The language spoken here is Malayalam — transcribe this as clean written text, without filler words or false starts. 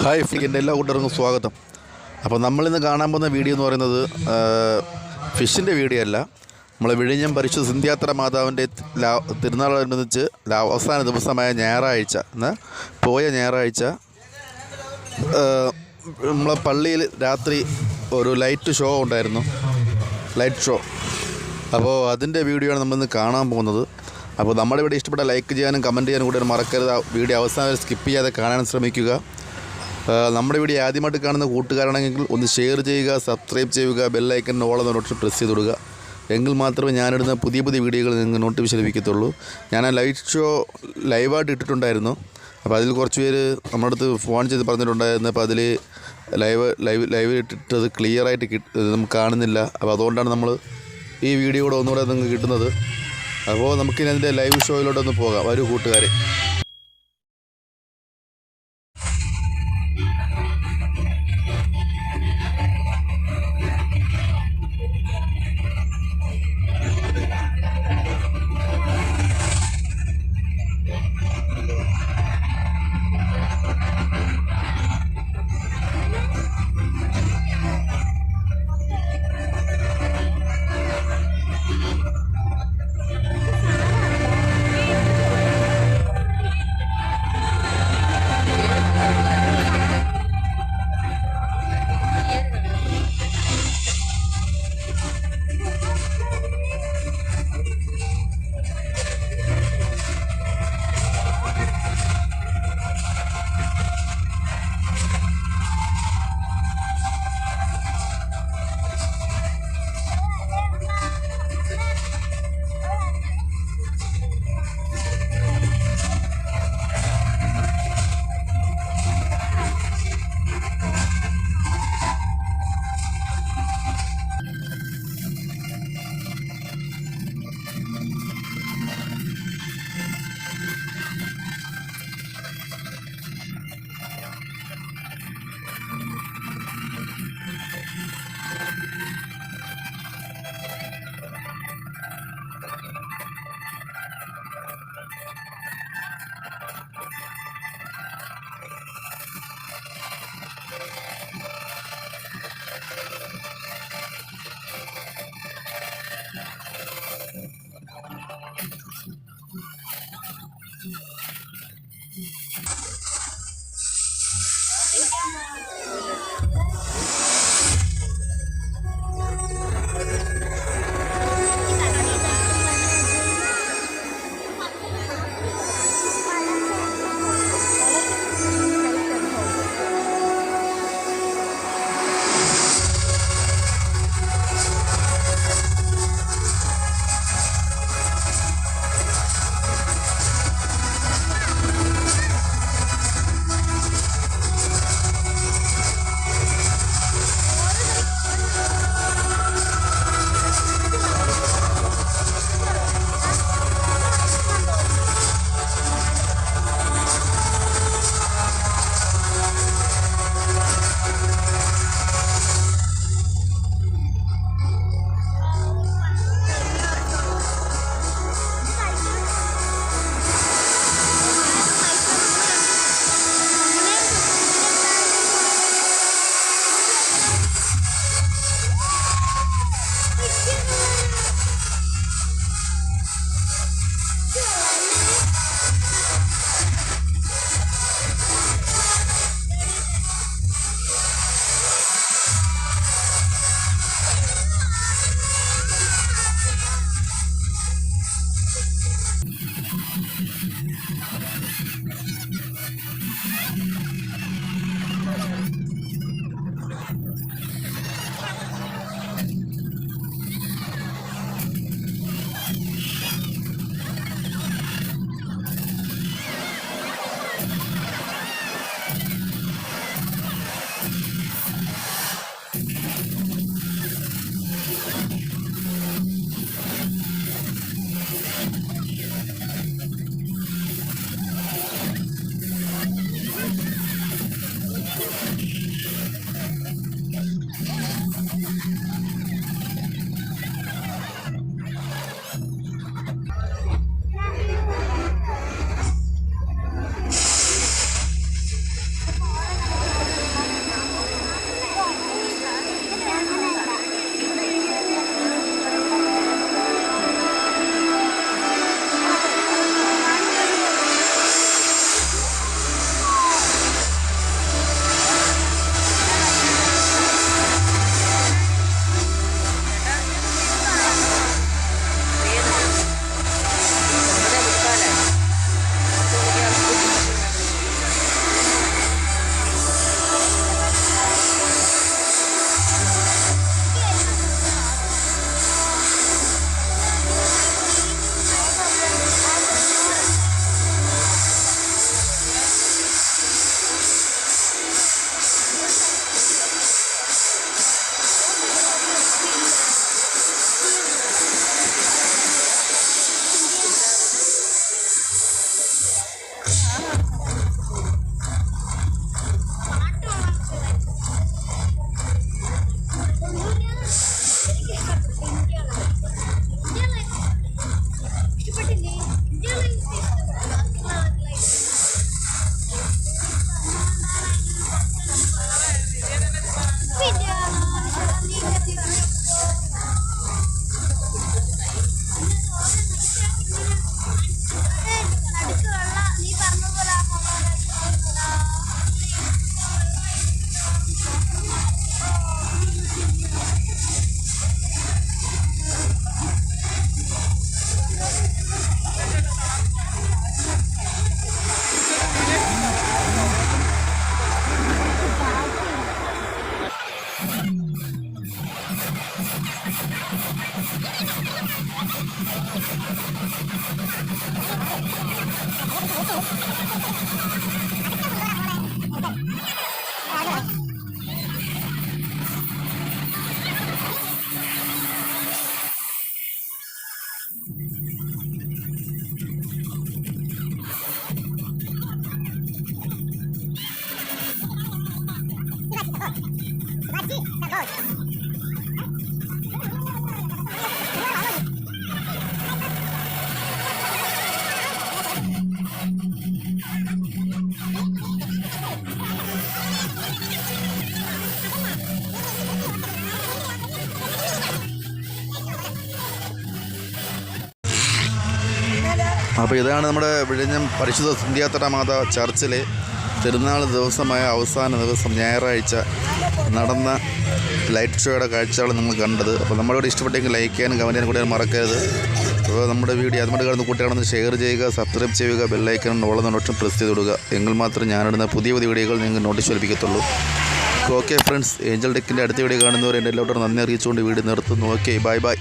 ഹായ് എൻ്റെ എല്ലാ കൂട്ടർക്കും സ്വാഗതം. അപ്പോൾ നമ്മളിന്ന് കാണാൻ പോകുന്ന വീഡിയോ എന്ന് പറയുന്നത് ഫിഷിൻ്റെ വീഡിയോ അല്ല. നമ്മൾ വിഴിഞ്ഞം പരിശുദ്ധ സിന്ധ്യാത്ര മാതാവിൻ്റെ തിരുനാളോടനുബന്ധിച്ച് അവസാന ദിവസമായ ഞായറാഴ്ച പോയ ഞായറാഴ്ച നമ്മളെ പള്ളിയിൽ രാത്രി ഒരു ലൈറ്റ് ഷോ ഉണ്ടായിരുന്നു, ലൈറ്റ് ഷോ. അപ്പോൾ അതിൻ്റെ വീഡിയോ ആണ് നമ്മളിന്ന് കാണാൻ പോകുന്നത്. അപ്പോൾ നമ്മുടെ ഇവിടെ ഇഷ്ടപ്പെട്ട ലൈക്ക് ചെയ്യാനും കമൻറ്റ് ചെയ്യാനും കൂടെ മറക്കരുത്. വീഡിയോ അവസാനം വരെ സ്കിപ്പ് ചെയ്യാതെ കാണാൻ ശ്രമിക്കുക. നമ്മുടെ വീഡിയോ ആദ്യമായിട്ട് കാണുന്ന കൂട്ടുകാരാണെങ്കിൽ ഒന്ന് ഷെയർ ചെയ്യുക, സബ്സ്ക്രൈബ് ചെയ്യുക, ബെല്ലൈക്കൻ ഓൾ എന്ന നോട്ടിഫിക്കേഷൻ പ്രസ് ചെയ്ത് കൊടുക്കുക. എങ്കിൽ മാത്രമേ ഞാനിടുന്ന പുതിയ പുതിയ വീഡിയോകൾ നിങ്ങൾക്ക് നോട്ടിഫിക്കേഷൻ ലഭിക്കത്തുള്ളൂ. ഞാൻ ആ ലൈറ്റ് ഷോ ലൈവായിട്ട് ഇട്ടിട്ടുണ്ടായിരുന്നു. അപ്പോൾ അതിൽ കുറച്ച് പേര് നമ്മുടെ അടുത്ത് ഫോൺ ചെയ്ത് പറഞ്ഞിട്ടുണ്ടായിരുന്നു. അപ്പോൾ അതിൽ ലൈവ് ഇട്ടിട്ടത് ക്ലിയറായിട്ട് നമുക്ക് കാണുന്നില്ല. അപ്പോൾ അതുകൊണ്ടാണ് നമ്മൾ ഈ വീഡിയോ കൂടെ ഒന്നുകൂടെ നിങ്ങൾക്ക് കിട്ടുന്നത്. അപ്പോൾ നമുക്കിനി അതിൻ്റെ ലൈവ് ഷോയിലോട്ടൊന്ന് പോകാം. വരൂ കൂട്ടുകാരെ. അപ്പോൾ ഇതാണ് നമ്മുടെ വിഴിഞ്ഞം പരിശുദ്ധ സിന്ധ്യാത്തറ മാതാ ചർച്ചിലെ തിരുനാൾ ദിവസമായ അവസാന ദിവസം ഞായറാഴ്ച നടന്ന ലൈറ്റ് ഷോയുടെ കാഴ്ചകൾ നിങ്ങൾ കണ്ടത്. അപ്പോൾ നമ്മളിവിടെ ഇഷ്ടപ്പെട്ടെങ്കിൽ ലൈക്ക് ചെയ്യാനും കമൻറ്റ് ചെയ്യാനും കൂടെ മറക്കരുത്. അപ്പോൾ നമ്മുടെ വീഡിയോ അതുകൊണ്ട് കാണുന്ന കുട്ടികളൊന്ന് ഷെയർ ചെയ്യുക, സബ്സ്ക്രൈബ് ചെയ്യുക, ബെല്ലൈക്കൺ ഓളം നോട്ടിഫിക്കേഷൻ പ്രസ് ചെയ്ത് വിടുക. എങ്കിൽ മാത്രം ഞാനിടുന്ന പുതിയ പുതിയ വീഡിയോകൾ നിങ്ങൾക്ക് നോട്ടീസ് ലഭിക്കത്തുള്ളൂ. ഓക്കെ ഫ്രണ്ട്സ്, ഏഞ്ചൽ ടെക്കിൻ്റെ അടുത്ത വീഡിയോ കാണുന്നവർ എൻ്റെ എല്ലാവരും നന്ദി അറിയിച്ചുകൊണ്ട് വീഡിയോ നിർത്തുന്നു. Okay, bye bye.